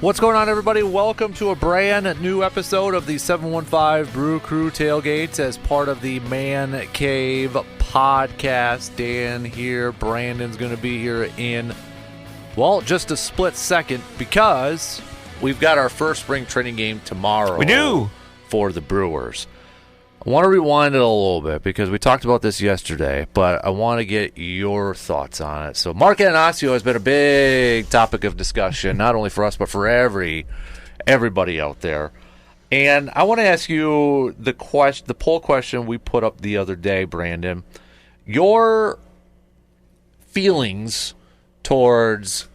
What's going on, everybody? Welcome to a brand new episode of the 715 Brew Crew Tailgates as part of the Man Cave podcast. Dan here. Brandon's going to be here in, well, just a split second because we've got our first spring training game tomorrow. We do. For the Brewers. I want to rewind it a little bit because we talked about this yesterday, but I want to get your thoughts on it. So Mark Attanasio has been a big topic of discussion, not only for us, but for everybody out there. And I want to ask you the poll question we put up the other day, Brandon. Your feelings towards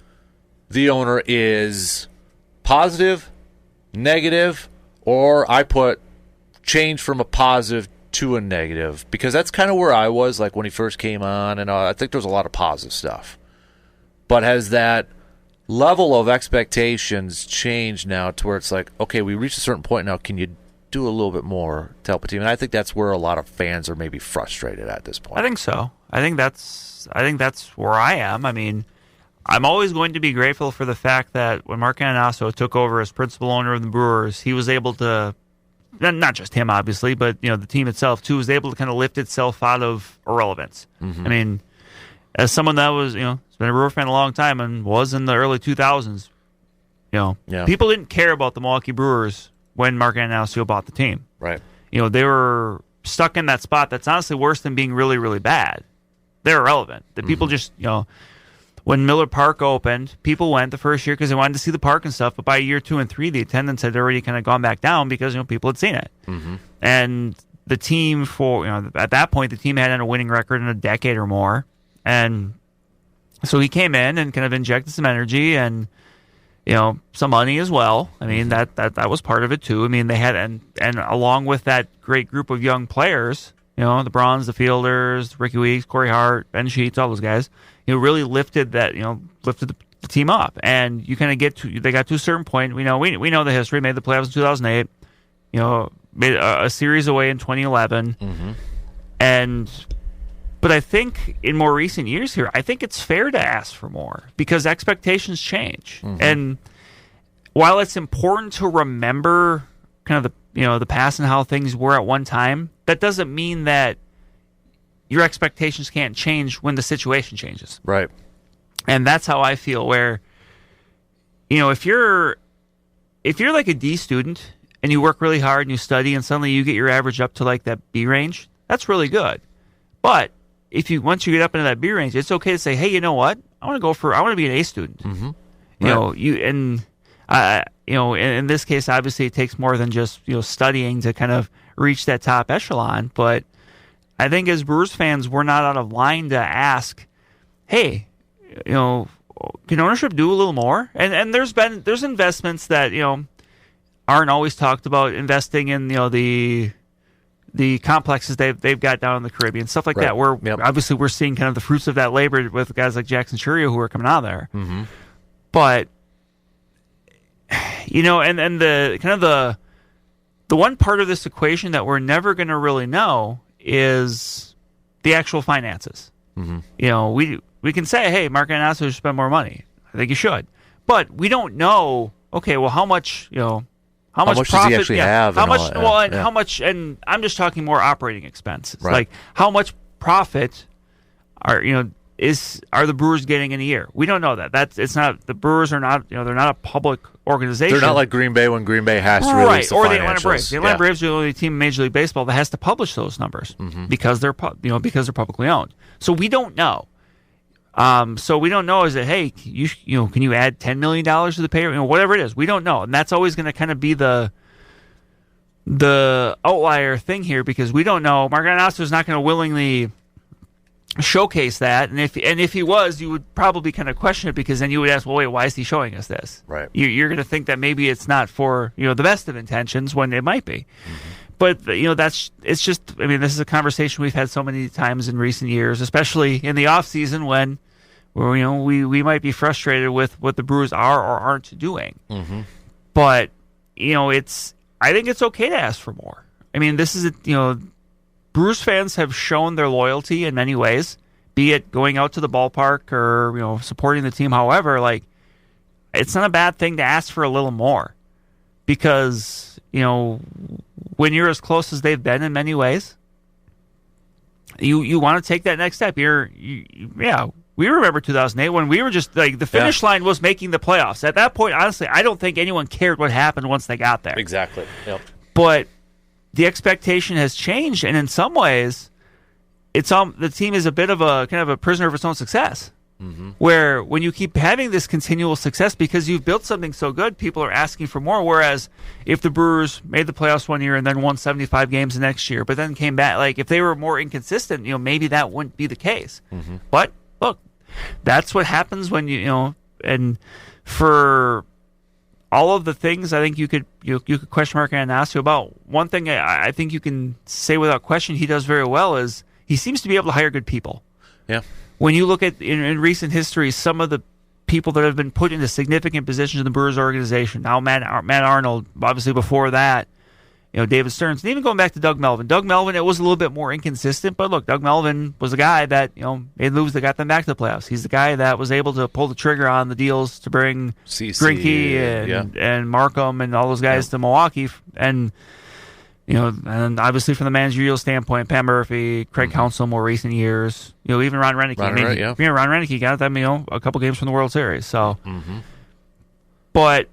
the owner is positive, negative, or I put change from a positive to a negative, because that's kind of where I was like when he first came on, and I think there's a lot of positive stuff. But has that level of expectations changed now to where it's like, okay, we reached a certain point now, can you do a little bit more to help a team? And I think that's where a lot of fans are maybe frustrated at this point. I think so. I think that's where I am. I mean, I'm always going to be grateful for the fact that when Mark Attanasio took over as principal owner of the Brewers, he was able to, not just him, obviously, but the team itself too was able to kind of lift itself out of irrelevance. Mm-hmm. I mean, as someone that was, has been a Brewer fan a long time and was in the early 2000s, people didn't care about the Milwaukee Brewers when Mark Attanasio bought the team. Right. They were stuck in that spot that's honestly worse than being really, really bad. They're irrelevant. The people just, when Miller Park opened, people went the first year because they wanted to see the park and stuff. But by year 2 and 3, the attendance had already kind of gone back down because people had seen it. Mm-hmm. And the team at that point, the team hadn't had a winning record in a decade or more. And so he came in and kind of injected some energy and some money as well. I mean that was part of it too. I mean they had and along with that great group of young players, the Bronze, the Fielders, Ricky Weeks, Corey Hart, Ben Sheets, all those guys. Really lifted the team up, and you kind of they got to a certain point. We know the history. Made the playoffs in 2008. Made a series away in 2011, but I think in more recent years here, I think it's fair to ask for more because expectations change, and while it's important to remember kind of the past and how things were at one time, that doesn't mean that your expectations can't change when the situation changes. Right. And that's how I feel where, if you're like a D student and you work really hard and you study and suddenly you get your average up to like that B range, that's really good. But once you get up into that B range, it's okay to say, hey, you know what? I want to be an A student. Mm-hmm. In this case, obviously it takes more than just, studying to kind of reach that top echelon, but I think as Brewers fans, we're not out of line to ask, hey, can ownership do a little more? And there's investments that, aren't always talked about, investing in, the complexes they've got down in the Caribbean, stuff like that, where obviously we're seeing kind of the fruits of that labor with guys like Jackson Churio who are coming out of there. Mm-hmm. But, and the kind of the one part of this equation that we're never going to really know is the actual finances. Mm-hmm. We can say, hey, Mark Attanasio should spend more money. I think he should. But we don't know, okay, well, how much profit does he actually have? How much, how much, and I'm just talking more operating expenses. Right. Like, how much profit are the Brewers getting in a year? We don't know that. The Brewers are not, they're not a public organization. They're not like Green Bay when Green Bay has to release the financials. Or the Atlanta Braves. The Atlanta Braves are the only team in Major League Baseball that has to publish those numbers because they're publicly owned. So we don't know. Is that, hey, can you add $10 million to the payroll? Whatever it is, we don't know, and that's always going to kind of be the outlier thing here because we don't know. Mark Attanasio is not going to willingly showcase that, and if he was, you would probably kind of question it because then you would ask, well, wait, why is he showing us this? Right. You're going to think that maybe it's not for the best of intentions when it might be. But it's just. I mean, this is a conversation we've had so many times in recent years, especially in the off season when we might be frustrated with what the Brewers are or aren't doing. Mm-hmm. But I think it's okay to ask for more. I mean, this is Brewers fans have shown their loyalty in many ways, be it going out to the ballpark or supporting the team. However, like it's not a bad thing to ask for a little more, because when you're as close as they've been in many ways, you want to take that next step. We remember 2008 when we were just like the finish line was making the playoffs. At that point, honestly, I don't think anyone cared what happened once they got there. Exactly. Yep. But the expectation has changed, and in some ways, the team is a bit of a kind of a prisoner of its own success. Mm-hmm. Where when you keep having this continual success because you've built something so good, people are asking for more. Whereas if the Brewers made the playoffs one year and then won 75 games the next year, but then came back, like if they were more inconsistent, maybe that wouldn't be the case. Mm-hmm. But look, that's what happens when and for all of the things I think you could question Mark Attanasio about. One thing I think you can say without question he does very well is he seems to be able to hire good people. Yeah. When you look at in recent history, some of the people that have been put into significant positions in the Brewers organization, now Matt Arnold, obviously before that, David Stearns, and even going back to Doug Melvin. Doug Melvin, it was a little bit more inconsistent, but look, Doug Melvin was a guy that, made moves that got them back to the playoffs. He's the guy that was able to pull the trigger on the deals to bring Greinke and Markham and all those guys to Milwaukee. And, and obviously from the managerial standpoint, Pat Murphy, Craig Counsell, more recent years, even Ron Renneke. Ron Renneke got them, a couple games from the World Series. So, but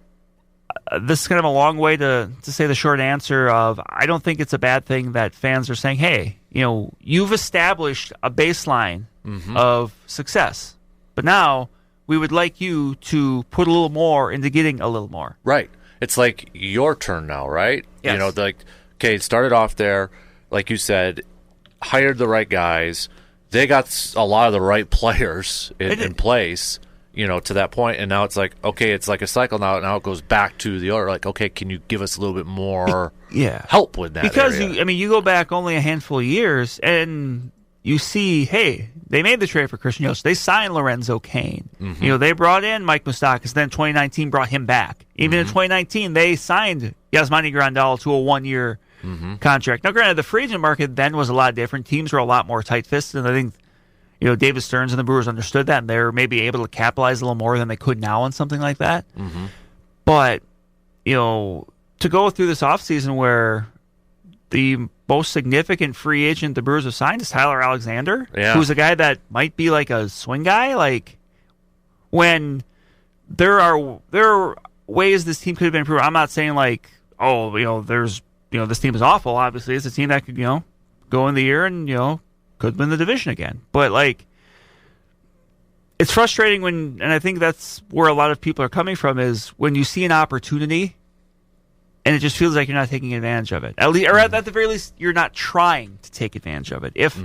this is kind of a long way to say the short answer of I don't think it's a bad thing that fans are saying, hey, you've established a baseline of success, but now we would like you to put a little more into getting a little more. Right. It's like your turn now, right? Yes. Okay, it started off there, like you said, hired the right guys. They got a lot of the right players in place, to that point. And now it's like, okay, it's like a cycle now. Now it goes back to the order. Like, okay, can you give us a little bit more help with that? Because, you go back only a handful of years and you see, hey, they made the trade for Christian Yost. They signed Lorenzo Cain. Mm-hmm. They brought in Mike Moustakas. Then 2019 brought him back. Even in 2019, they signed Yasmani Grandal to a one-year contract. Now, granted, the free agent market then was a lot different. Teams were a lot more tight-fisted, and I think David Stearns and the Brewers understood that, and they were maybe able to capitalize a little more than they could now on something like that. Mm-hmm. But, to go through this offseason where the most significant free agent the Brewers have signed is Tyler Alexander, who's a guy that might be like a swing guy. Like, when there are ways this team could have been improved. I'm not saying like, this team is awful. Obviously, it's a team that could, go in the year and, could win the division again. But, like, it's frustrating and I think that's where a lot of people are coming from, is when you see an opportunity and it just feels like you're not taking advantage of it. At least, or at the very least, you're not trying to take advantage of it. If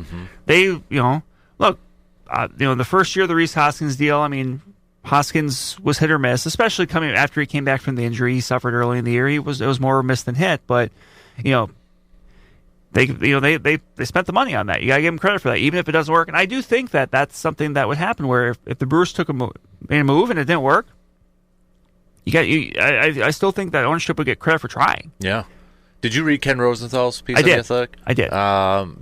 they, look, the first year of the Rhys Hoskins deal, Hoskins was hit or miss, especially coming after he came back from the injury he suffered early in the year. It was more miss than hit, but they spent the money on that. You got to give them credit for that, even if it doesn't work. And I do think that that's something that would happen, where if the Brewers made a move and it didn't work, I still think that ownership would get credit for trying. Yeah. Did you read Ken Rosenthal's piece on The Athletic? I did.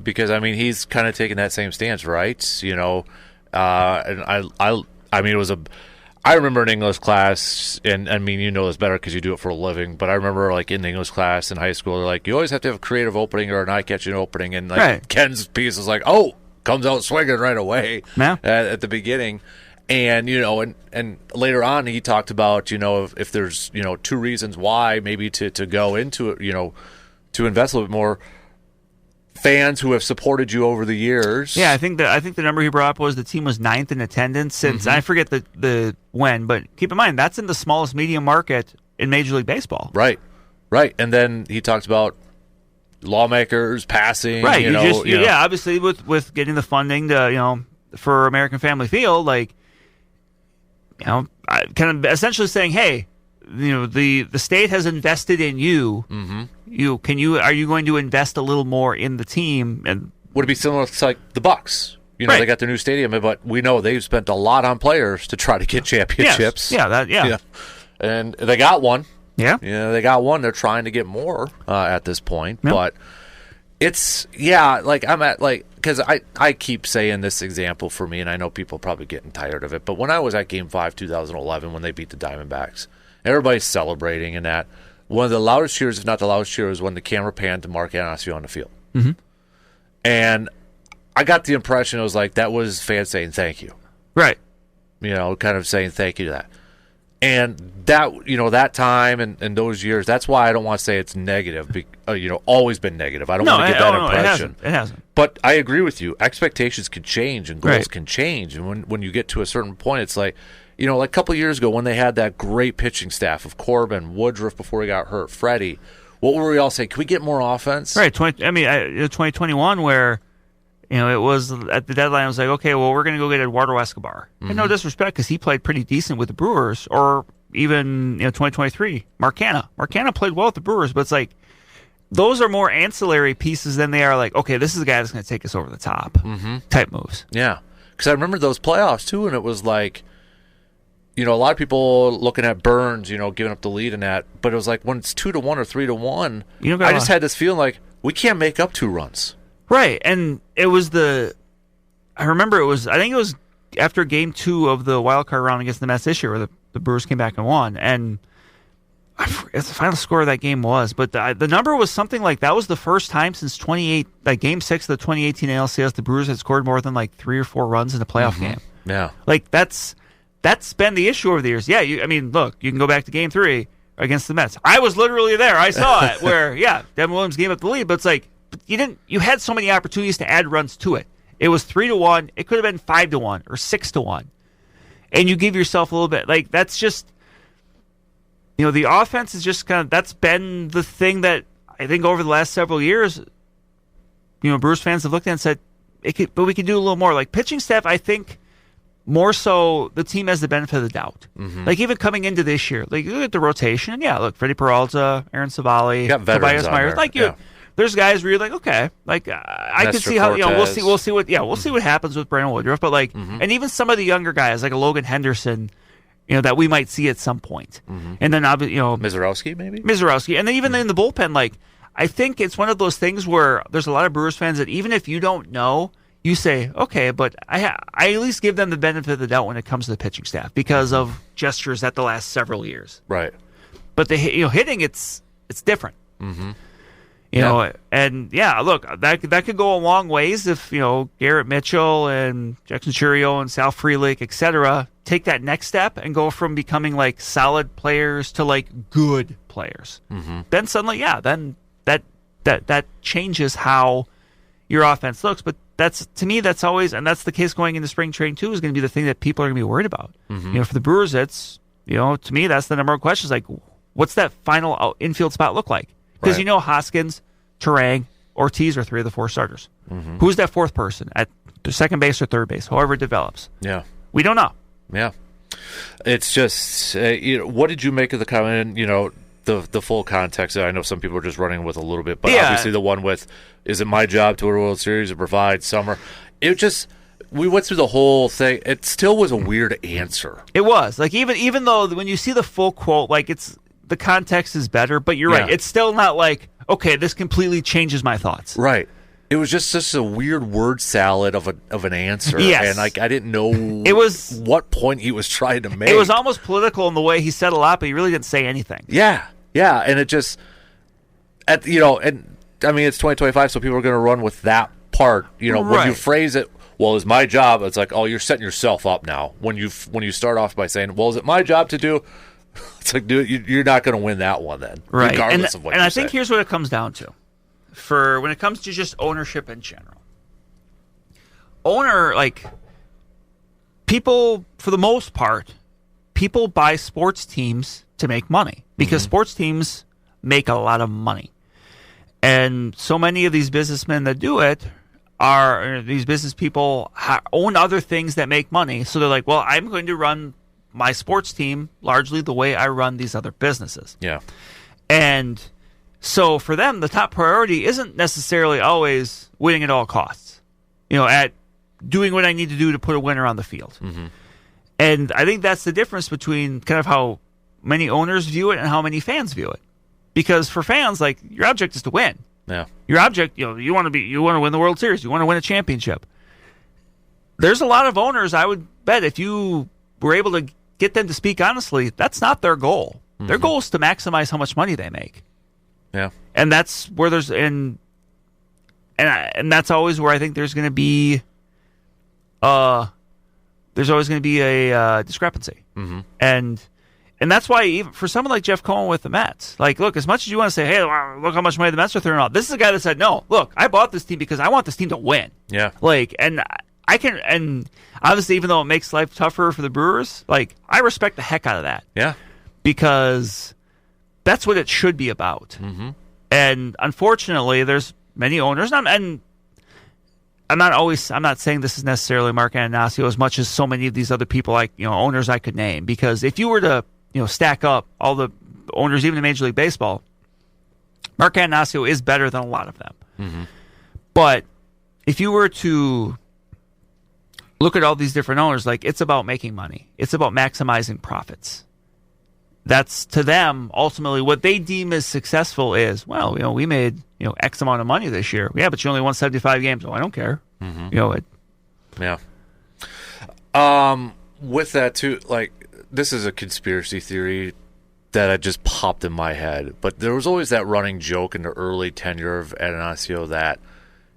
Because he's kind of taking that same stance, right? And it was I remember in English class, and you know this better because you do it for a living, but I remember like in English class in high school, they're like, you always have to have a creative opening or an eye-catching opening, and like Ken's piece is like, comes out swinging right away at the beginning. And, and later on he talked about, if there's, two reasons why maybe to go into it, to invest a little bit more. Fans who have supported you over the years. Yeah, I think the number he brought up was the team was 9th in attendance since I forget the when, but keep in mind that's in the smallest medium market in Major League Baseball. Right. And then he talked about lawmakers passing. Right. Obviously with getting the funding to for American Family Field, like kind of essentially saying, hey, the state has invested in you. Mm-hmm. Are you going to invest a little more in the team? And would it be similar to like the Bucks? They got their new stadium, but we know they've spent a lot on players to try to get championships. Yes. Yeah. And they got one. Yeah. They got one. They're trying to get more at this point, but It's like I'm at because I keep saying this example for me, and I know people are probably getting tired of it. But when I was at Game 5, 2011, when they beat the Diamondbacks, everybody's celebrating, and that one of the loudest cheers, if not the loudest cheer, was when the camera panned to Mark Attanasio on the field, and I got the impression it was like that was fans saying thank you, right? Kind of saying thank you to that. And that, that time and those years, that's why I don't want to say it's negative, always been negative. I don't want to get that impression. It hasn't. But I agree with you. Expectations can change and goals can change. And when you get to a certain point, it's like, like a couple of years ago when they had that great pitching staff of Corbin, Woodruff before he got hurt, Freddie, what were we all saying? Can we get more offense? Right. 2021 where... it was at the deadline. I was like, okay, well, we're going to go get Eduardo Escobar. And no disrespect, because he played pretty decent with the Brewers, or even 2023, Marcana. Marcana played well with the Brewers, but it's like those are more ancillary pieces than they are like, okay, this is the guy that's going to take us over the top type moves. Yeah, because I remember those playoffs too, and it was like, a lot of people looking at Burns, giving up the lead in that, but it was like when it's 2-1 or 3-1, I just had this feeling like we can't make up 2 runs. Right, and it was I think it was after Game 2 of the wild card round against the Mets this year where the Brewers came back and won, and I forget what the final score of that game was, but the number was something like that was the first time since Game 6 of the 2018 ALCS the Brewers had scored more than 3 or 4 runs in a playoff game. Yeah. That's been the issue over the years. Yeah, look, you can go back to Game 3 against the Mets. I was literally there. I saw it where, Devin Williams gave up the lead, but it's like, you had so many opportunities to add runs to it. It was 3-1. It could have been 5-1 or 6-1. And you give yourself a little bit that's just, the offense is just that's been the thing that I think over the last several years, Brewers fans have looked at and said, but we could do a little more. Like pitching staff, I think more so the team has the benefit of the doubt. Like even coming into this year, you look at the rotation, and Freddie Peralta, Aaron Savali, Tobias Myers, there's guys where you're like, okay, I could see how we'll see what happens with Brandon Woodruff, but and even some of the younger guys like a Logan Henderson, that we might see at some point, and then Mizorowski maybe, and then even in the bullpen, I think it's one of those things where there's a lot of Brewers fans that even if you don't know, you say, okay, but I at least give them the benefit of the doubt when it comes to the pitching staff because of gestures at the last several years, right? But the hitting, it's different. And look, that could go a long ways if, Garrett Mitchell and Jackson Churio and Sal Frelick, et cetera, take that next step and go from becoming solid players to good players. Then suddenly, then that changes how your offense looks. But to me, that's always, and that's the case going into spring training too, is going to be the thing that people are going to be worried about. For the Brewers, it's, to me, that's the number one question is what's that final infield spot look like? Because Hoskins, Turang, Ortiz are 3 of the 4 starters. Who's that 4th person at the second base or third base, however it develops? Yeah. We don't know. Yeah. It's just, what did you make of the comment, the full context? I know some people are just running with a little bit, but obviously the one with, is it my job to win a World Series or provide summer? It just, we went through the whole thing. It still was a weird answer. It was. Even though when you see the full quote, it's, the context is better, but you're right. It's still not okay, this completely changes my thoughts. Right. It was just a weird word salad of an answer. Yes. And I didn't know what point he was trying to make. It was almost political in the way he said a lot, but he really didn't say anything. Yeah. Yeah. And it just, and I mean, it's 2025, so people are going to run with that part. When you phrase it, well, it's my job, it's like, oh, you're setting yourself up now. When you start off by saying, well, is it my job to do? It's like, dude, you're not going to win that one then, regardless of what you say. And I think here's what it comes down to. When it comes to just ownership in general. People, for the most part, people buy sports teams to make money because sports teams make a lot of money. And so many of these businessmen that do it these business people own other things that make money. So they're like, well, I'm going to run my sports team largely the way I run these other businesses. Yeah. And so for them, the top priority isn't necessarily always winning at all costs, at doing what I need to do to put a winner on the field. And I think that's the difference between kind of how many owners view it and how many fans view it. Because for fans, your object is to win. Yeah. Your object, you want to win the World Series. You want to win a championship. There's a lot of owners, I would bet, if you were able to get them to speak honestly, that's not their goal. Mm-hmm. Their goal is to maximize how much money they make. Yeah. And that's where and that's always where I think there's going to be a discrepancy. Mm-hmm. And that's why even for someone like Jeff Cohen with the Mets, like, look, as much as you want to say, hey, look how much money the Mets are throwing out, this is a guy that said, no, look, I bought this team because I want this team to win. Yeah. Like, and obviously, even though it makes life tougher for the Brewers, like, I respect the heck out of that. Yeah. Because that's what it should be about. Mm-hmm. And unfortunately, there's many owners, and I'm not saying this is necessarily Mark Attanasio as much as so many of these other people, like, owners I could name. Because if you were to, stack up all the owners, even in Major League Baseball, Mark Attanasio is better than a lot of them. Mm-hmm. But if you were to look at all these different owners, like, it's about making money. It's about maximizing profits. That's, to them, ultimately what they deem as successful is, well, we made, X amount of money this year. Yeah, but you only won 75 games. Oh, I don't care. Mm-hmm. Yeah. With that, too, like, this is a conspiracy theory that just popped in my head, but there was always that running joke in the early tenure of Attanasio that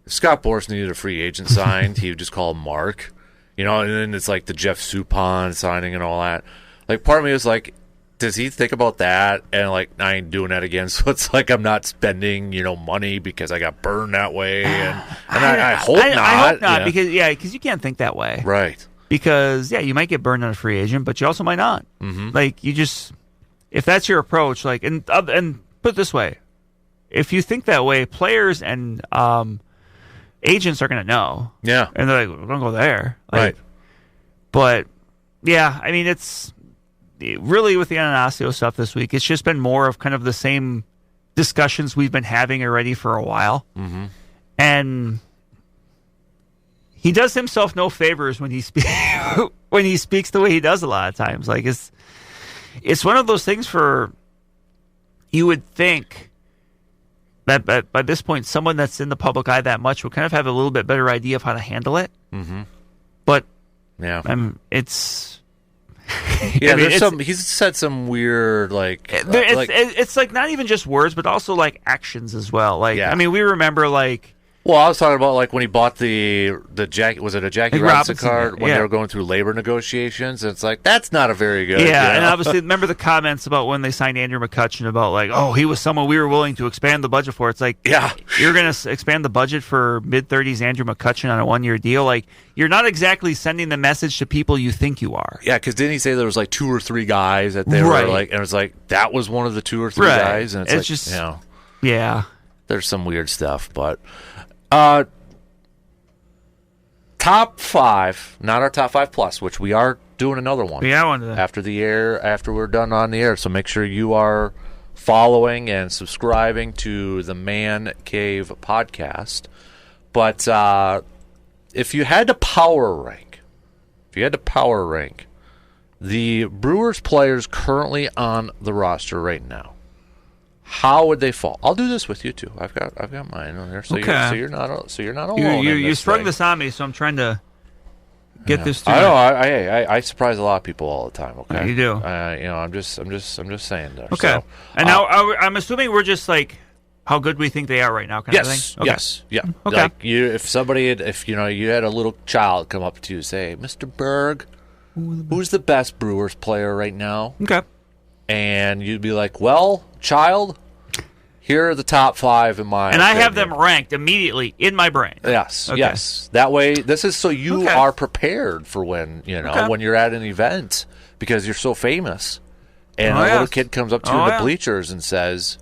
if Scott Boras needed a free agent signed, he would just call him Mark, and then it's like the Jeff Suppan signing and all that. Like, part of me was like, does he think about that and, like, I ain't doing that again, so it's like I'm not spending, money because I got burned that way, and I hope not. I hope not, because you can't think that way. Right. Because, you might get burned on a free agent, but you also might not. Mm-hmm. Like, if that's your approach, like, and put it this way, if you think that way, players and agents are going to know. Yeah. And they're like, don't go there. Like, right. But, yeah, I mean, it's really with the Attanasio stuff this week, it's just been more of kind of the same discussions we've been having already for a while. Mm-hmm. And he does himself no favors when he speaks the way he does a lot of times. Like, it's one of those things you would think that by this point, someone that's in the public eye that much would kind of have a little bit better idea of how to handle it. Mm-hmm. But yeah, it's yeah. He's said some weird it's like not even just words, but also like actions as well. Like, yeah. I mean, we remember like. Well, I was talking about like when he bought the Jackie, was it a Jackie Robinson card when they were going through labor negotiations? It's like, that's not a very good. Yeah, and obviously remember the comments about when they signed Andrew McCutchen about like, oh, he was someone we were willing to expand the budget for. It's like, yeah, you're going to expand the budget for mid-30s Andrew McCutchen on a 1-year deal. Like, you're not exactly sending the message to people you think you are. Yeah, because didn't he say there was like 2 or 3 guys that they were like, and it was like that was one of the 2 or 3 guys, and it's like, just yeah, there's some weird stuff, but. Top 5, not our top 5 plus, which we are doing another one. Yeah, I wanted to. After we're done on the air. So make sure you are following and subscribing to the Man Cave podcast. But if you had to power rank the Brewers players currently on the roster right now, how would they fall? I'll do this with you too. I've got mine on here, so okay. you're not alone. You sprung this on me, so I'm trying to get this through. I know. I surprise a lot of people all the time. Okay, you do. I'm just saying there. Okay, so, and now I'm assuming we're just like how good we think they are right now, kind of thing. Okay. Yes, yeah. Okay. Like if you had a little child come up to you and say, "Mr. Berg, who's the best Brewers player right now?" Okay. And you'd be like, well, child, here are the top 5 in my opinion. I have them ranked immediately in my brain. Yes, okay. Yes. That way, this is so you are prepared for when you're at an event because you're so famous. And a little kid comes up to you in the bleachers and says,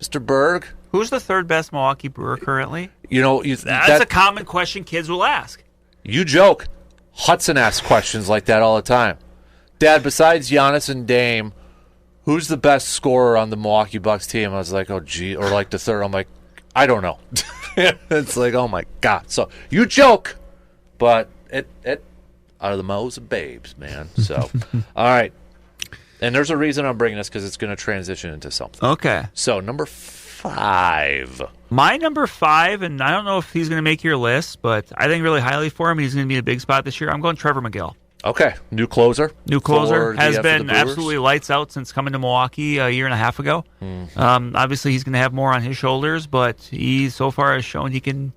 Mr. Berg. Who's the 3rd best Milwaukee Brewer currently? That's a common question kids will ask. You joke. Hudson asks questions like that all the time. Dad, besides Giannis and Dame, who's the best scorer on the Milwaukee Bucks team? I was like, oh, gee. Or like the 3rd. I'm like, I don't know. It's like, oh, my God. So you joke, but it out of the mouths of babes, man. So, all right. And there's a reason I'm bringing this because it's going to transition into something. Okay. So, number 5. 5. My number 5, and I don't know if he's going to make your list, but I think really highly for him. He's going to be in a big spot this year. I'm going Trevor McGill. Okay, new closer. Has been absolutely lights out since coming to Milwaukee a year and a half ago. Obviously, he's going to have more on his shoulders, but he so far has shown he can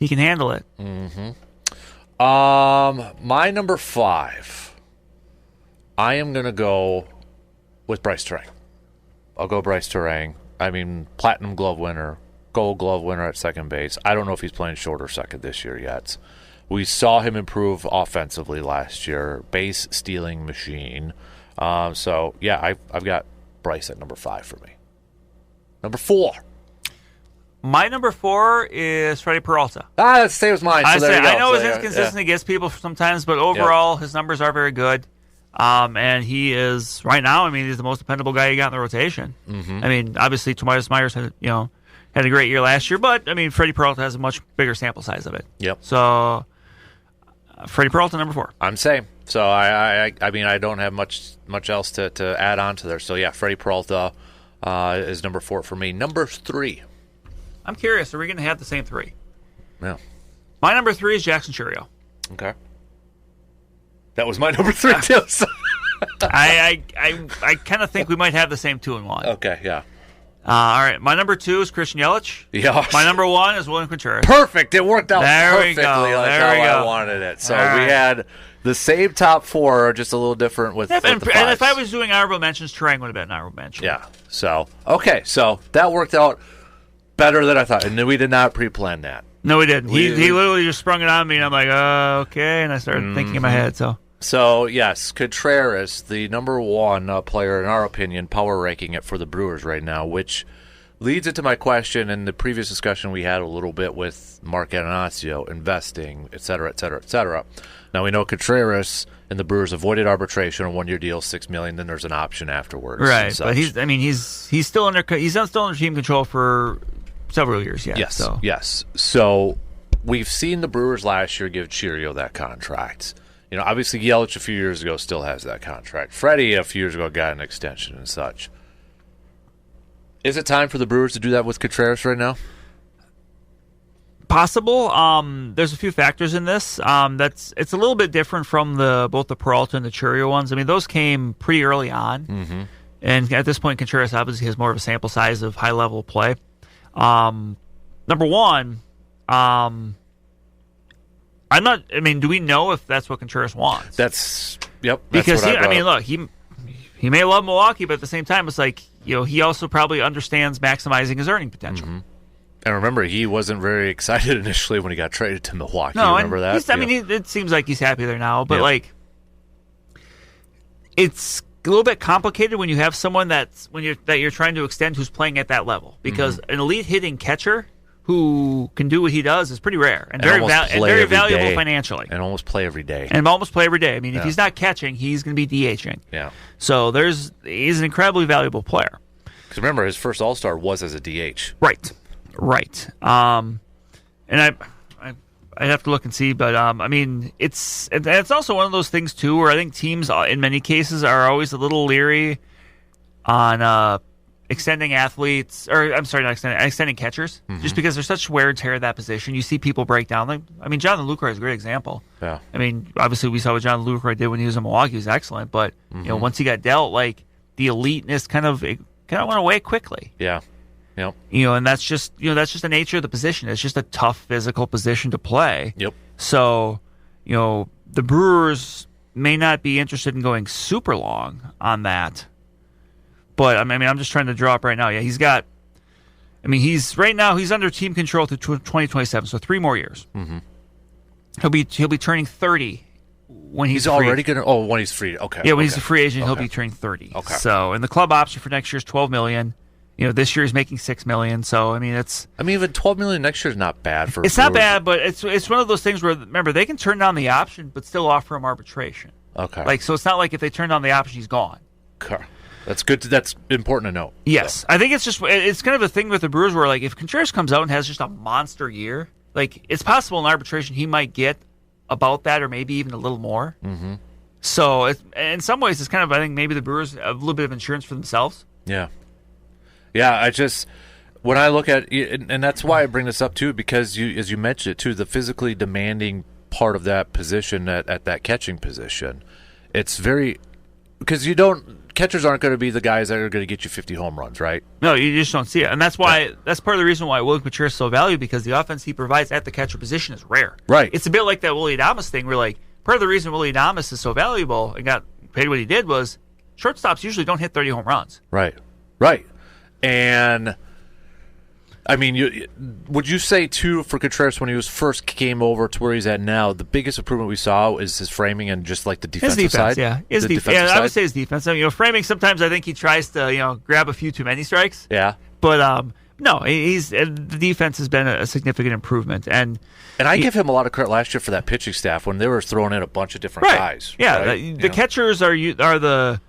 handle it. My number 5, I am going to go with Bryce Terang. I'll go Bryce Terang. I mean, Platinum Glove winner, Gold Glove winner at second base. I don't know if he's playing short or second this year yet. We saw him improve offensively last year. Base stealing machine. So, yeah, I've got Bryce at number 5 for me. Number 4. My number 4 is Freddie Peralta. That's the same as mine. So I know his inconsistency gets people sometimes, but overall his numbers are very good. And he is, right now, I mean, he's the most dependable guy you got in the rotation. I mean, obviously, Tobias Myers had a great year last year, but, I mean, Freddie Peralta has a much bigger sample size of it. Yep. So, Freddie Peralta, number 4. I'm same. So, I mean, I don't have much else to add on to there. So, yeah, Freddie Peralta is number 4 for me. Number 3. I'm curious, are we going to have the same 3? Yeah. My number 3 is Jackson Churio. Okay. That was my number 3, too. So. I kind of think we might have the same 2 and 1. Okay, yeah. All right, my number 2 is Christian Yelich. Yeah. My number 1 is William Contreras. Perfect. It worked out perfectly like how I wanted it. So we had the same top 4, just a little different with the fives. And if I was doing honorable mentions, Terang would have been an honorable mention. Yeah. So, okay. So that worked out better than I thought. And we did not pre-plan that. No, we didn't. He literally just sprung it on me, and I'm like, okay. And I started thinking in my head, So, yes, Contreras, the number 1 player, in our opinion, power ranking it for the Brewers right now, which leads into my question in the previous discussion we had a little bit with Mark Attanasio, investing, et cetera, et cetera, et cetera. Now, we know Contreras and the Brewers avoided arbitration, a 1-year deal, $6 million, then there's an option afterwards. Right, but he's still under team control for several years yet. Yes, so. Yes. So, we've seen the Brewers last year give Churio that contract. Obviously, Yelich a few years ago still has that contract. Freddie a few years ago got an extension and such. Is it time for the Brewers to do that with Contreras right now? Possible. There's a few factors in this. It's a little bit different from both the Peralta and the Churio ones. I mean, those came pretty early on, and at this point, Contreras obviously has more of a sample size of high level play. Number 1. Do we know if that's what Contreras wants? Yep. Because look, he may love Milwaukee, but at the same time, it's like, he also probably understands maximizing his earning potential. And remember, he wasn't very excited initially when he got traded to Milwaukee. No, remember that? It seems like he's happy there now, but it's a little bit complicated when you have someone that you're trying to extend who's playing at that level, because an elite hitting catcher who can do what he does is pretty rare and very valuable financially. And almost play every day. I mean, if he's not catching, he's going to be DHing. Yeah. So he's an incredibly valuable player. Because remember, his first All-Star was as a DH. Right. And I have to look and see, but it's also one of those things too where I think teams in many cases are always a little leery on extending athletes, or I'm sorry, not extending catchers, just because there's such wear and tear at that position. You see people break down. Jonathan Lucroy is a great example. Yeah. Obviously we saw what Jonathan Lucroy did when he was in Milwaukee. He was excellent, but once he got dealt, the eliteness kind of went away quickly. Yeah. Yep. And that's just the nature of the position. It's just a tough physical position to play. Yep. So, the Brewers may not be interested in going super long on that. But I'm just trying to draw up right now. Yeah, he's under team control to 2027, so 3 more years. He'll be turning 30 when he's free. Already going to. Oh, when he's free. Okay. Yeah, when he's a free agent, he'll be turning 30. Okay. So, and the club option for next year is $12 million. This year he's making $6 million. So, it's. Even $12 million next year is not bad for. It's not bad, but it's one of those things where, remember, they can turn down the option, but still offer him arbitration. Okay. So it's not like if they turn down the option, he's gone. Okay. That's good. That's important to know. Yes. So. I think it's kind of a thing with the Brewers where, if Contreras comes out and has just a monster year, it's possible in arbitration he might get about that or maybe even a little more. So in some ways, it's kind of, I think maybe the Brewers have a little bit of insurance for themselves. Yeah. Yeah, when I look at it, and that's why I bring this up too, because as you mentioned it too, the physically demanding part of that position at that catching position, it's very because catchers aren't going to be the guys that are going to get you 50 home runs, right? No, you just don't see it, and that's why that's part of the reason why William Contreras is so valuable, because the offense he provides at the catcher position is rare. Right. It's a bit like that Willie Adames thing, where like part of the reason Willie Adames is so valuable and got paid what he did was shortstops usually don't hit 30 home runs. Right. And I mean, would you say too for Contreras when he was first came over to where he's at now, the biggest improvement we saw is his framing and just like the defensive his defense, side? Yeah, his defense. Yeah, I would say his defense. I mean, framing sometimes I think he tries to grab a few too many strikes. Yeah, but no, the defense has been a significant improvement, and I give him a lot of credit last year for that pitching staff when they were throwing in a bunch of different guys. Yeah, right? the catchers are the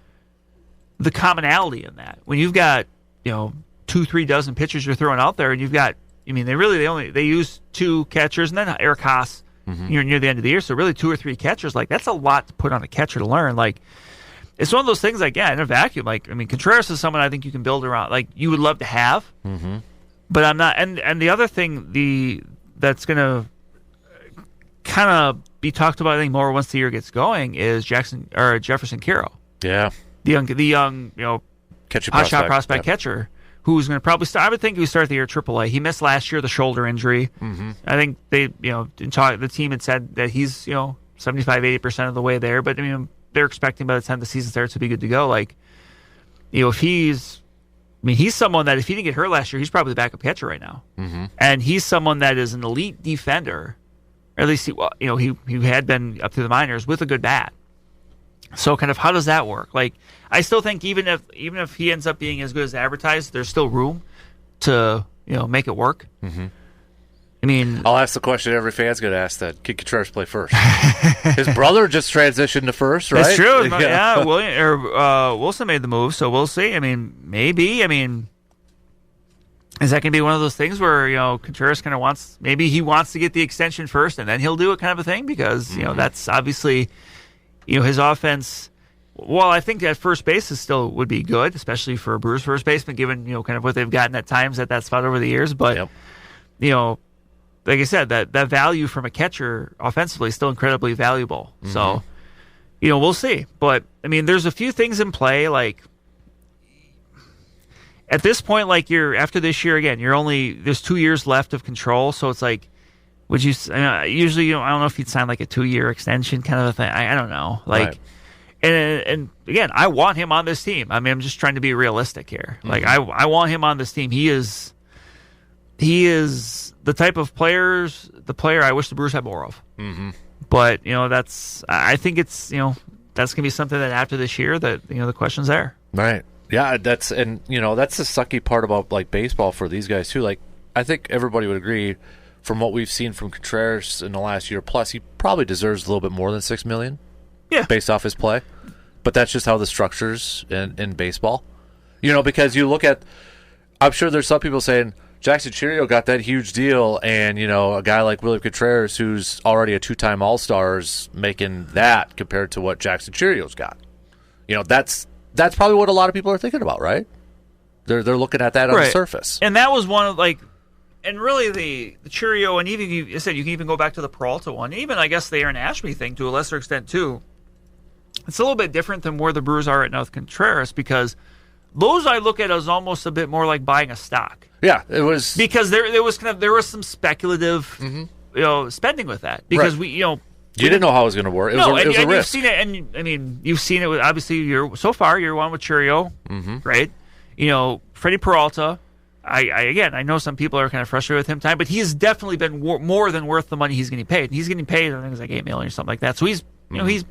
commonality in that. When you've got 2-3 dozen pitchers you're throwing out there, and you've got, they use 2 catchers, and then Eric Haas, you're near the end of the year, so really 2 or 3 catchers, like that's a lot to put on a catcher to learn. Like it's one of those things, like in a vacuum. Like Contreras is someone I think you can build around, like you would love to have, but I'm not. And the other thing that's going to kind of be talked about, I think, more once the year gets going is Jefferson Kiro. Yeah, the young hot shot prospect catcher, who's going to probably start. I would think he would start the year at AAA. He missed last year, the shoulder injury. I think the team had said that he's 75-80% of the way there, but they're expecting by the time the season starts to be good to go. Like if he's someone that if he didn't get hurt last year, he's probably the backup catcher right now, and he's someone that is an elite defender, or at least he had been up through the minors with a good bat. So kind of how does that work? Like I still think even if he ends up being as good as advertised, there's still room to make it work. I mean, I'll ask the question every fan's going to ask: that kid Contreras play first? His brother just transitioned to first, right? That's true. Yeah, Wilson made the move, so we'll see. I mean, maybe. I mean, is that going to be one of those things where Contreras kind of wants to get the extension first and then he'll do it, kind of a thing? Because that's obviously. His offense, well, I think at first base is still would be good, especially for a Brewers first baseman, given, kind of what they've gotten at times at that spot over the years. But, like I said, that value from a catcher offensively is still incredibly valuable. So, we'll see. But, I mean, there's a few things in play. Like, at this point, like, after this year, again, there's 2 years left of control. So it's like, would you usually? I don't know if you'd sign like a 2-year extension kind of a thing. I don't know. Like, right. and again, I want him on this team. I mean, I'm just trying to be realistic here. Like, I want him on this team. He is the type of player I wish the Brewers had more of. But I think it's that's gonna be something that after this year that the question's there. Right. Yeah. That's the sucky part about like baseball for these guys too. Like, I think everybody would agree. From what we've seen from Contreras in the last year plus, he probably deserves a little bit more than $6 million. Yeah, based off his play. But that's just how the structure's in baseball. Because you look at, I'm sure there's some people saying Jackson Chourio got that huge deal, and a guy like William Contreras, who's already a 2-time All-Star, is making that compared to what Jackson Chourio's got. That's probably what a lot of people are thinking about, right? They're looking at that on the surface, and that was one of like. And really, the Chourio, and even you said you can even go back to the Peralta one, even I guess the Aaron Ashby thing to a lesser extent too. It's a little bit different than where the Brewers are right now with Contreras, because those I look at as almost a bit more like buying a stock. Yeah, it was because there was some speculative spending with that, because you didn't know how it was going to work. It was a risk. You've seen it, and I mean you've seen it with obviously year one with Chourio, right? Freddie Peralta. I know some people are kind of frustrated with him time, but he has definitely been more than worth the money he's getting paid. He's getting paid, I think it's like $8 million or something like that. So he's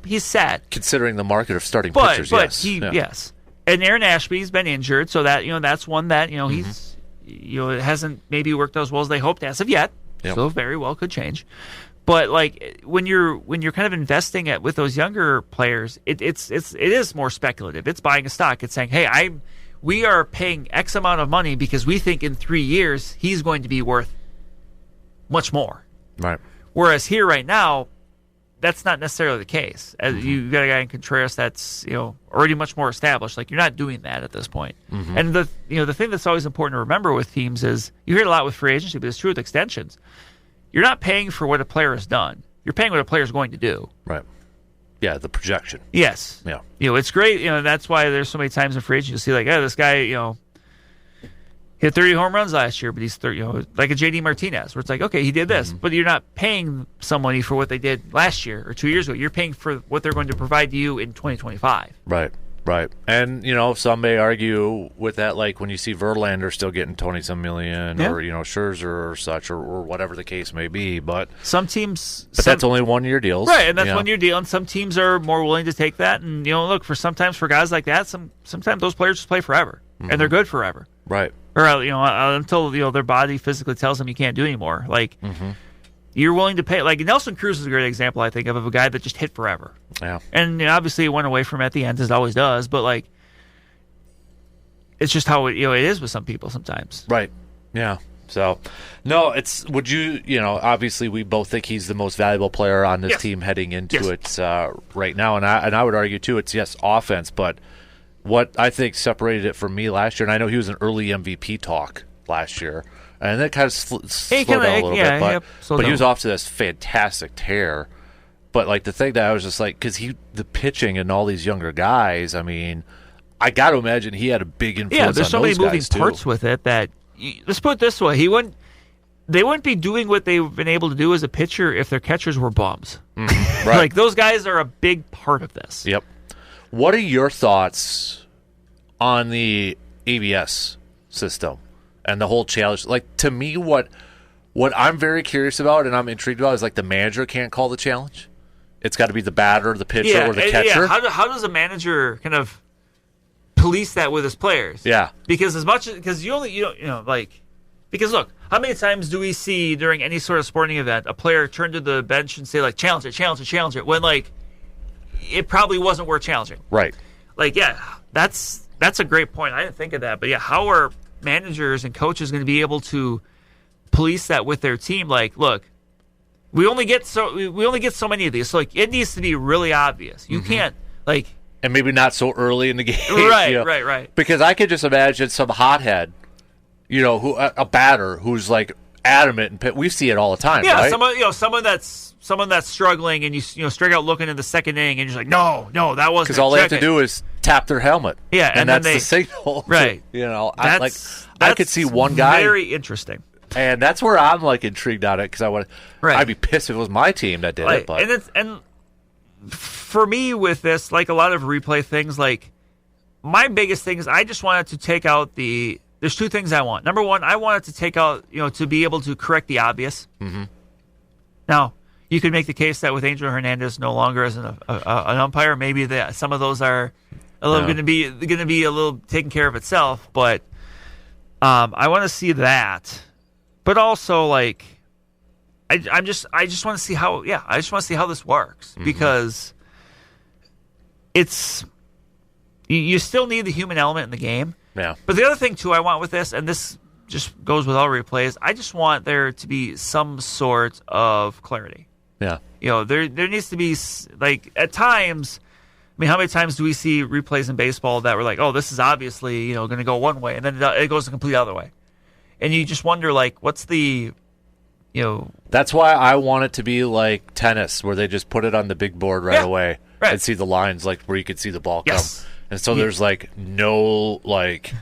he's set considering the market of starting pitchers. But yes. And Aaron Ashby's been injured, so that that's one that he's it hasn't maybe worked out as well as they hoped as of yet. Yep. So very well could change. But like when you're kind of investing with those younger players, it is more speculative. It's buying a stock. It's saying, hey, we are paying X amount of money because we think in 3 years he's going to be worth much more. Right. Whereas here right now, that's not necessarily the case. You got a guy in Contreras that's already much more established. Like, you're not doing that at this point. And the thing that's always important to remember with teams is, you hear it a lot with free agency, but it's true with extensions. You're not paying for what a player has done. You're paying what a player is going to do. Right. Yeah, the projection. Yes. Yeah. It's great. That's why there's so many times in free agency you'll see, like, this guy, hit 30 home runs last year, but he's 30, like a JD Martinez, where it's like, okay, he did this, but you're not paying somebody for what they did last year or 2 years ago. You're paying for what they're going to provide to you in 2025. Right. And, some may argue with that, like when you see Verlander still getting 20-some million or, Scherzer or such or whatever the case may be. But some teams... that's only one-year deals. Right, and that's one-year deal, and some teams are more willing to take that. And, look, for guys like that, sometimes those players just play forever, and they're good forever. Right. Or, until, their body physically tells them you can't do anymore. Like... You're willing to pay. Like, Nelson Cruz is a great example, I think, of a guy that just hit forever. Yeah. And obviously it went away from him at the end, as it always does. But, like, it's just how it is with some people sometimes. Right. Yeah. So, no, would you, obviously we both think he's the most valuable player on this team heading into it right now. And I would argue, too, it's, offense. But what I think separated it from me last year, and I know he was an early MVP talk last year, and that kind of slowed down a little bit, but he was off to this fantastic tear. But like the thing that I was just like, because the pitching and all these younger guys, I mean, I got to imagine he had a big influence. Yeah, there's so many moving parts with it that let's put it this way: they wouldn't be doing what they've been able to do as a pitcher if their catchers were bums. Right. Like, those guys are a big part of this. Yep. What are your thoughts on the ABS system? And the whole challenge, like, to me, what I'm very curious about and I'm intrigued about is, like, the manager can't call the challenge. It's got to be the batter, the pitcher, or the catcher. Yeah. How does a manager kind of police that with his players? Yeah. Because because look, how many times do we see during any sort of sporting event a player turn to the bench and say, like, challenge it, when, like, it probably wasn't worth challenging. Right. Like, that's a great point. I didn't think of that, but how are managers and coaches going to be able to police that with their team? Like, look, we only get so many of these, so, like, it needs to be really obvious. You can't, like, and maybe not so early in the game, right. Because I could just imagine some hothead, a batter who's like adamant, and we see it all the time. Yeah, right? someone that's struggling, and you strike out looking in the second inning, and you're just like, no, that wasn't. Because all they have to do is tap their helmet. Yeah, and that's the signal. Right. I could see one guy. Very interesting. And that's where I'm like intrigued on it, because I'd be pissed if it was my team that did it. But and for me with this, like a lot of replay things, like my biggest thing is I just wanted to take out there's two things I want. Number one, I wanted to take out, to be able to correct the obvious. Mm-hmm. Now, you could make the case that with Angel Hernandez no longer as an umpire, maybe some of those are a little going to be a little taken care of itself. But I want to see that. But also, like, I just want to see how this works, because it's you still need the human element in the game. Yeah. But the other thing too I want with this, and this just goes with all replays, I just want there to be some sort of clarity. Yeah. There needs to be, like, at times, I mean, how many times do we see replays in baseball that were like, oh, this is obviously, going to go one way, and then it goes the complete other way. And you just wonder, like, what's the, That's why I want it to be like tennis, where they just put it on the big board right away and see the lines, like, where you could see the ball come. And so there's, like, no, like,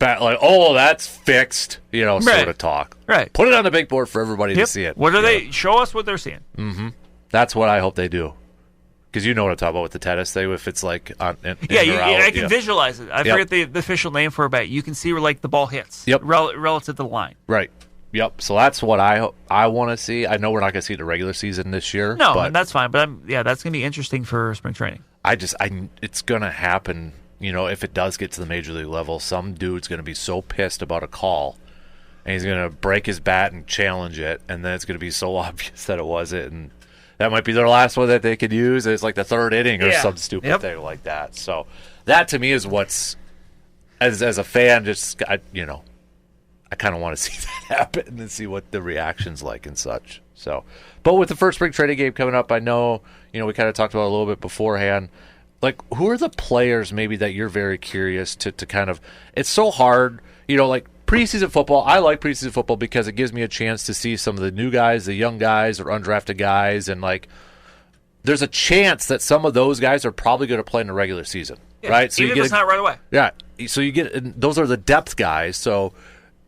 oh, that's fixed, sort of talk. Right. Put it on the big board for everybody to see it. What are they? Show us what they're seeing. Mm-hmm. That's what I hope they do. Because you know what I'm talking about with the tennis thing, if it's like on in or out. I can visualize it. I forget the official name for it, but you can see where, like, the ball hits relative to the line. Right. Yep. So that's what I want to see. I know we're not going to see the regular season this year. No, and that's fine. But that's going to be interesting for spring training. It's going to happen. If it does get to the major league level, some dude's going to be so pissed about a call, and he's going to break his bat and challenge it, and then it's going to be so obvious that it wasn't, and that might be their last one that they could use. It's like the third inning or some stupid thing like that. So that to me is what's, as a fan, just I kind of want to see that happen and see what the reaction's like and such. So, but with the first spring training game coming up, I know, we kind of talked about it a little bit beforehand. Like, who are the players maybe that you're very curious to kind of – it's so hard, like preseason football. I like preseason football because it gives me a chance to see some of the new guys, the young guys or undrafted guys, and, like, there's a chance that some of those guys are probably going to play in the regular season, right? So even if it's not right away. Yeah. So you get – those are the depth guys. So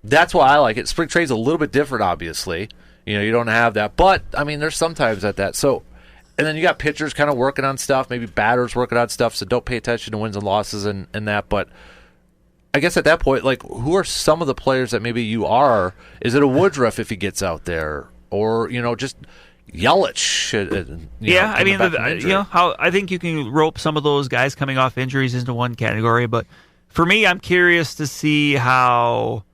that's why I like it. Spring training's a little bit different, obviously. You don't have that. But, I mean, there's sometimes at that. So – and then you got pitchers kind of working on stuff, maybe batters working on stuff, so don't pay attention to wins and losses and that. But I guess at that point, like, who are some of the players that maybe you are? Is it a Woodruff if he gets out there? Or, just Yelich? I mean, how I think you can rope some of those guys coming off injuries into one category. But for me, I'm curious to see how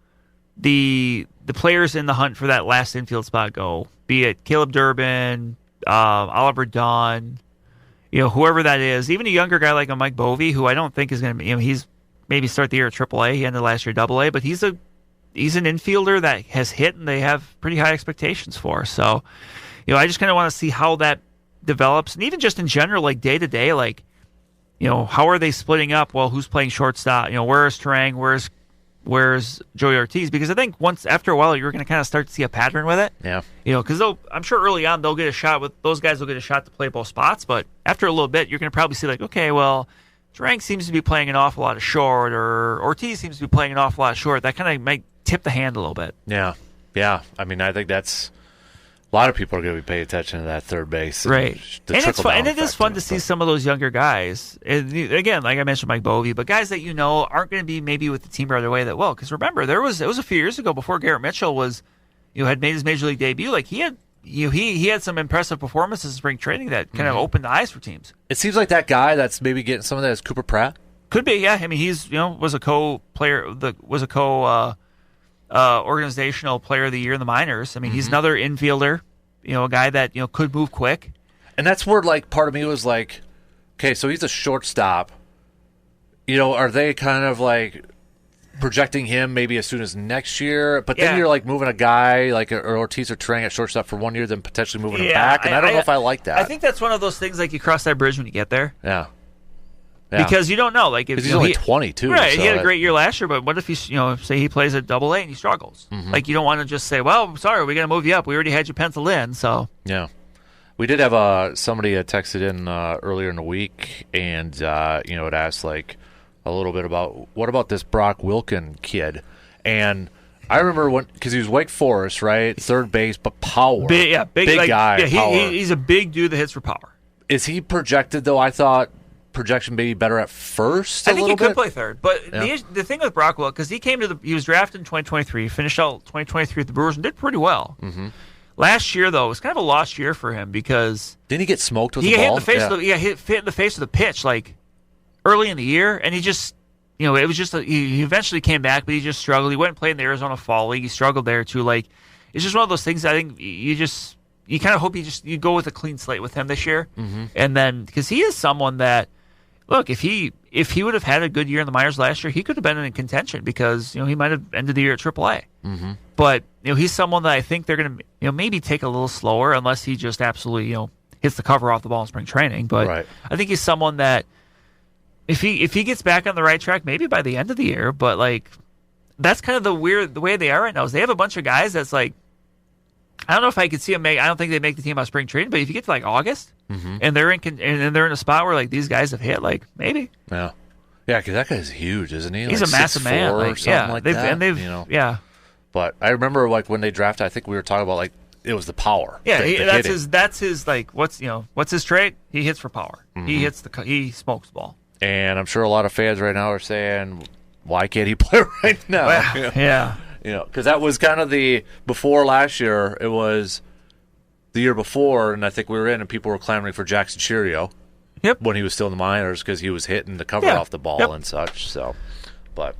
the players in the hunt for that last infield spot go, be it Caleb Durbin, Oliver Dawn, whoever that is, even a younger guy like a Mike Bovee, who I don't think is going to be, he's maybe start the year at AAA, he ended last year AA, but he's an infielder that has hit and they have pretty high expectations for. So, I just kind of want to see how that develops, and even just in general, like day to day, like, how are they splitting up? Well, who's playing shortstop? Where's Terang? Where's Joey Ortiz? Because I think after a while, you're going to kind of start to see a pattern with it. Yeah. Because I'm sure early on they'll get a shot those guys will get a shot to play both spots. But after a little bit, you're going to probably see like, okay, well, Terang seems to be playing an awful lot of short, or Ortiz seems to be playing an awful lot of short. That kind of might tip the hand a little bit. Yeah. Yeah. I mean, I think that's a lot of people are going to be paying attention to that third base. Right. And it's fun. And it is fun to see some of those younger guys. And again, like I mentioned, Mike Bovee, but guys that aren't going to be maybe with the team right away that well. Because remember, it was a few years ago before Garrett Mitchell had made his major league debut. Like he had some impressive performances in spring training that kind of opened the eyes for teams. It seems like that guy that's maybe getting some of that is Cooper Pratt. Could be, yeah. I mean, he's was a organizational player of the year in the minors. I mean, he's another infielder, a guy that, could move quick. And that's where, like, part of me was like, okay, so he's a shortstop. Are they kind of, like, projecting him maybe as soon as next year? But then you're, like, moving a guy like Ortiz or Terang at shortstop for 1 year, then potentially moving him back. And I don't know if I like that. I think that's one of those things, like, you cross that bridge when you get there. Yeah. Yeah. Because you don't know, like if he's only 22, right? So he had a great year last year, but what if he, say he plays at AA and he struggles? Like you don't want to just say, "Well, sorry, we're going to move you up. We already had you penciled in." So yeah, we did have somebody texted in earlier in the week, and it asked like a little bit about what about this Brock Wilken kid, and I remember because he was Wake Forest, right, third base, but power, big like, guy, yeah, he's a big dude that hits for power. Is he projected though? I thought. Projection maybe better at first. I think he could play third, but the thing with Brockwell, because he was drafted in 2023, finished out 2023 with the Brewers and did pretty well. Last year though, it was kind of a lost year for him because didn't he get smoked with the ball? Hit in the face of the pitch like early in the year, and he just it was just he eventually came back, but he just struggled. He went and played in the Arizona Fall League. He struggled there too. Like it's just one of those things. I think you kind of hope you go with a clean slate with him this year, and then because he is someone that. Look, if he would have had a good year in the minors last year, he could have been in contention because he might have ended the year at AAA. But he's someone that I think they're going to maybe take a little slower unless he just absolutely hits the cover off the ball in spring training. But I think he's someone that if he gets back on the right track, maybe by the end of the year. But like that's kind of the way they are right now is they have a bunch of guys that's like I don't know if I could see them I don't think they make the team on spring training. But if you get to like August. And they're in a spot where like these guys have hit like maybe because that guy's huge, isn't he? He's like a massive man, or something like that. Yeah. But I remember like when they drafted, I think we were talking about like it was the power. Yeah, that's his like what's his trait? He hits for power. He smokes the ball. And I'm sure a lot of fans right now are saying, why can't he play right now? Well, yeah, because that was kind of the before last year. It was. The year before, and I think we were in, and people were clamoring for Jackson Cheerio. When he was still in the minors because he was hitting the cover off the ball and such. So, but